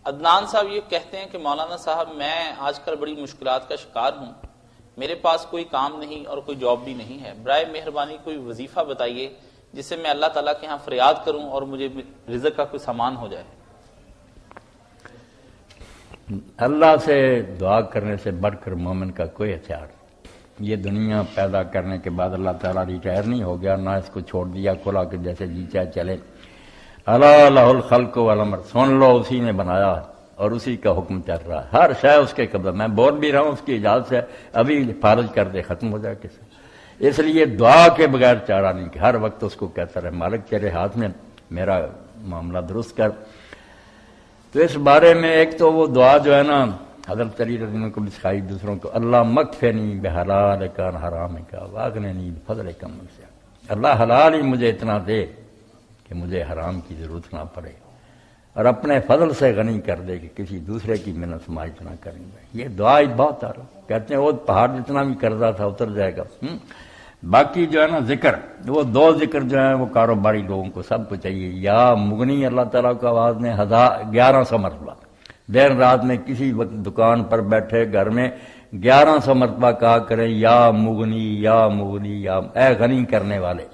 عدنان صاحب یہ کہتے ہیں کہ مولانا صاحب میں آج کل بڑی مشکلات کا شکار ہوں، میرے پاس کوئی کام نہیں اور کوئی جاب بھی نہیں ہے، برائے مہربانی کوئی وظیفہ بتائیے جس سے میں اللہ تعالیٰ کے ہاں فریاد کروں اور مجھے رزق کا کوئی سامان ہو جائے۔ اللہ سے دعا کرنے سے بڑھ کر مومن کا کوئی ہتھیار نہیں۔ یہ دنیا پیدا کرنے کے بعد اللہ تعالیٰ ریٹائر نہیں ہو گیا، نہ اس کو چھوڑ دیا کھلا کہ جیسے جی چاہے چلے۔ اللہ لہ الخلق والامر، سن لو اسی نے بنایا اور اسی کا حکم چل رہا ہے، ہر شے اس کے قبضہ، میں بول بھی رہا ہوں اس کی اجازت سے، ابھی فارغ کر دے ختم ہو جائے کسی۔ اس لیے دعا کے بغیر چارہ نہیں، کہ ہر وقت اس کو کہتا رہے مالک تیرے ہاتھ میں، میرا معاملہ درست کر۔ تو اس بارے میں ایک تو وہ دعا جو ہے نا حضرت علی رضی اللہ عنہ کو بھی سکھائی دوسروں کو، اللہ مکفنی بحلالک عن حرامک واغننی بفضلک من سے، اللہ حلال ہی مجھے اتنا دے کہ مجھے حرام کی ضرورت نہ پڑے، اور اپنے فضل سے غنی کر دے کہ کسی دوسرے کی منت سماعت نہ کریں گے۔ یہ دعا ہی بہت آ رہا، کہتے ہیں وہ پہاڑ جتنا بھی قرضہ تھا اتر جائے گا۔ باقی جو ہے نا ذکر، وہ دو ذکر جو ہیں وہ کاروباری لوگوں کو سب کو چاہیے۔ یا مغنی اللہ تعالیٰ کو آواز میں 1100 مرتبہ، دیر رات میں کسی وقت دکان پر بیٹھے گھر میں 1100 مرتبہ کہا کریں یا مغنی یا مغنی یا اے غنی کرنے والے،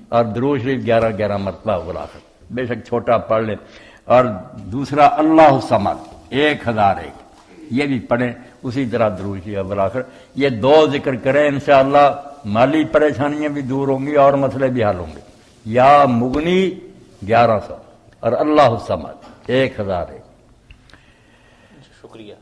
اور درود شریف 11 مرتبہ بلا کر، بے شک چھوٹا پڑھ لیں۔ اور دوسرا اللہ الصمد 1001، یہ بھی پڑھیں، اسی طرح درود شریف بلا کر یہ دو ذکر کریں، انشاءاللہ مالی پریشانیاں بھی دور ہوں گی اور مسئلے بھی حل ہوں گے۔ یا مغنی 1100 اور اللہ الصمد 1001۔ شکریہ۔